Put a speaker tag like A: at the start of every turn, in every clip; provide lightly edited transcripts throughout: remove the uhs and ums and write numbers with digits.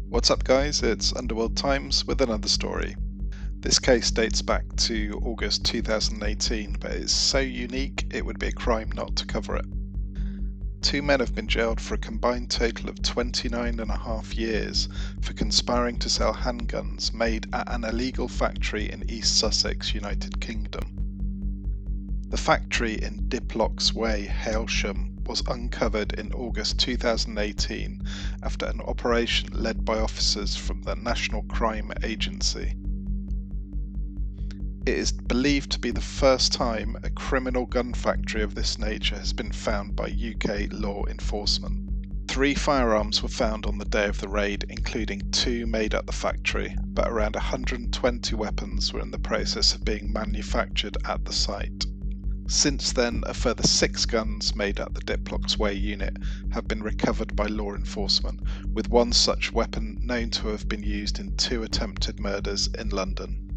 A: What's up guys, it's Underworld Times with another story. This case dates back to August 2018, but it's so unique it would be a crime not to cover it. Two men have been jailed for a combined total of 29.5 years for conspiring to sell handguns made at an illegal factory in East Sussex, United Kingdom. The factory in Diplocks Way, Hailsham, was uncovered in August 2018 after an operation led by officers from the National Crime Agency. It is believed to be the first time a criminal gun factory of this nature has been found by UK law enforcement. 3 firearms were found on the day of the raid, including 2 made at the factory, but around 120 weapons were in the process of being manufactured at the site. Since then, a further 6 guns made at the Diplocks Way unit have been recovered by law enforcement, with one such weapon known to have been used in 2 attempted murders in London.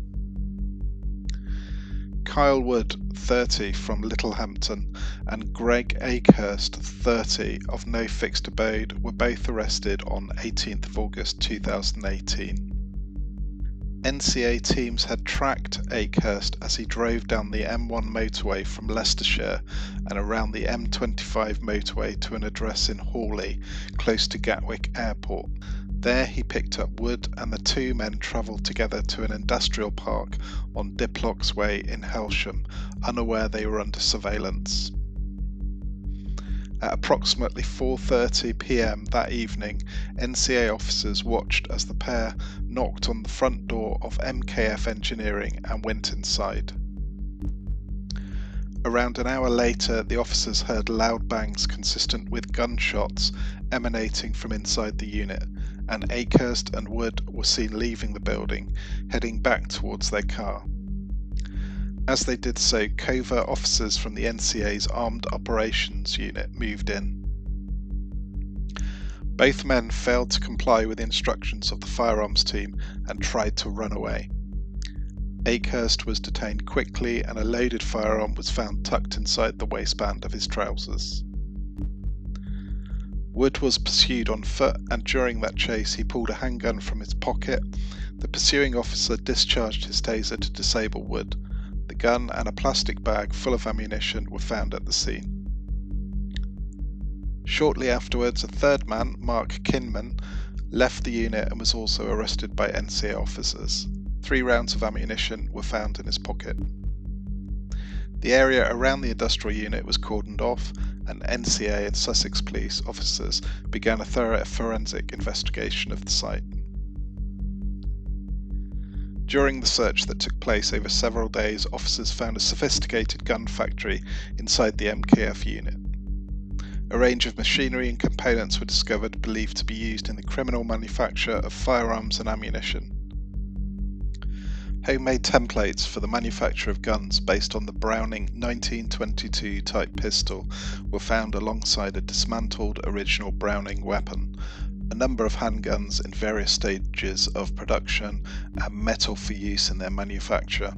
A: Kyle Wood, 30, from Littlehampton, and Greg Akehurst, 30, of no fixed abode, were both arrested on 18th of August 2018. NCA teams had tracked Akehurst as he drove down the M1 motorway from Leicestershire and around the M25 motorway to an address in Hawley, close to Gatwick Airport. There he picked up Wood, and the 2 men travelled together to an industrial park on Diplocks Way in Hailsham, unaware they were under surveillance. At approximately 4:30 p.m. that evening, NCA officers watched as the pair knocked on the front door of MKF Engineering and went inside. Around an hour later, the officers heard loud bangs consistent with gunshots emanating from inside the unit, and Akehurst and Wood were seen leaving the building, heading back towards their car. As they did so, covert officers from the NCA's Armed Operations Unit moved in. Both men failed to comply with the instructions of the firearms team and tried to run away. Akehurst was detained quickly, and a loaded firearm was found tucked inside the waistband of his trousers. Wood was pursued on foot, and during that chase he pulled a handgun from his pocket. The pursuing officer discharged his taser to disable Wood. The gun and a plastic bag full of ammunition were found at the scene. Shortly afterwards, a third man, Mark Kinman, left the unit and was also arrested by NCA officers. 3 rounds of ammunition were found in his pocket. The area around the industrial unit was cordoned off, and NCA and Sussex police officers began a thorough forensic investigation of the site. During the search that took place over several days, officers found a sophisticated gun factory inside the MKF unit. A range of machinery and components were discovered believed to be used in the criminal manufacture of firearms and ammunition. Homemade templates for the manufacture of guns based on the Browning 1922 type pistol were found alongside a dismantled original Browning weapon, a number of handguns in various stages of production, and metal for use in their manufacture.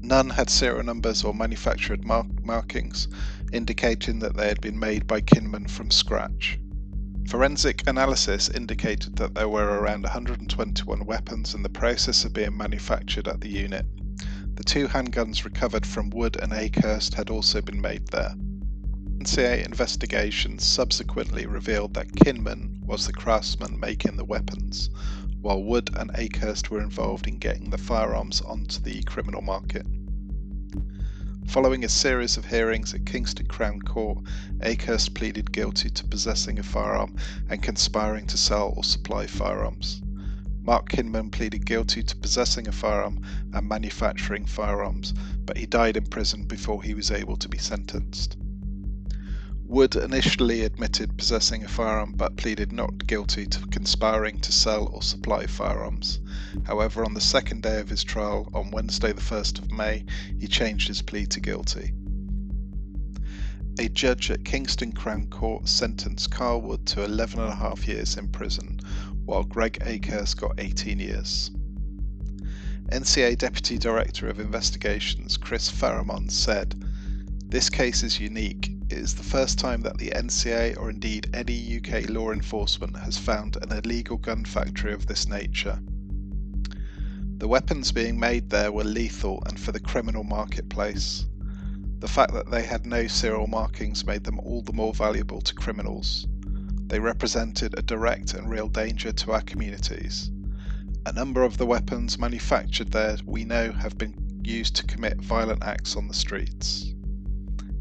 A: None had serial numbers or manufactured markings, indicating that they had been made by Kinman from scratch. Forensic analysis indicated that there were around 121 weapons in the process of being manufactured at the unit. The 2 handguns recovered from Wood and Akehurst had also been made there. NCA investigations subsequently revealed that Kinman was the craftsman making the weapons, while Wood and Akehurst were involved in getting the firearms onto the criminal market. Following a series of hearings at Kingston Crown Court, Akehurst pleaded guilty to possessing a firearm and conspiring to sell or supply firearms. Mark Kinman pleaded guilty to possessing a firearm and manufacturing firearms, but he died in prison before he was able to be sentenced. Wood initially admitted possessing a firearm but pleaded not guilty to conspiring to sell or supply firearms. However, on the second day of his trial, on Wednesday the 1st of May, he changed his plea to guilty. A judge at Kingston Crown Court sentenced Kyle Wood to 11.5 years in prison, while Greg Akehurst got 18 years. NCA Deputy Director of Investigations Chris Farramon said, "This case is unique. it is the first time that the NCA or indeed any UK law enforcement has found an illegal gun factory of this nature. The weapons being made there were lethal and for the criminal marketplace. The fact that they had no serial markings made them all the more valuable to criminals. They represented a direct and real danger to our communities. A number of the weapons manufactured there we know have been used to commit violent acts on the streets.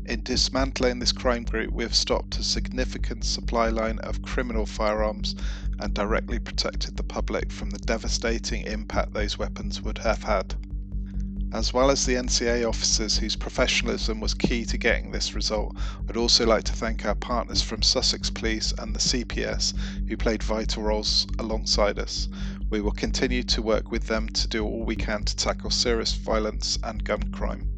A: In dismantling this crime group, we have stopped a significant supply line of criminal firearms and directly protected the public from the devastating impact those weapons would have had. As well as the NCA officers whose professionalism was key to getting this result, I'd also like to thank our partners from Sussex Police and the CPS who played vital roles alongside us. We will continue to work with them to do all we can to tackle serious violence and gun crime.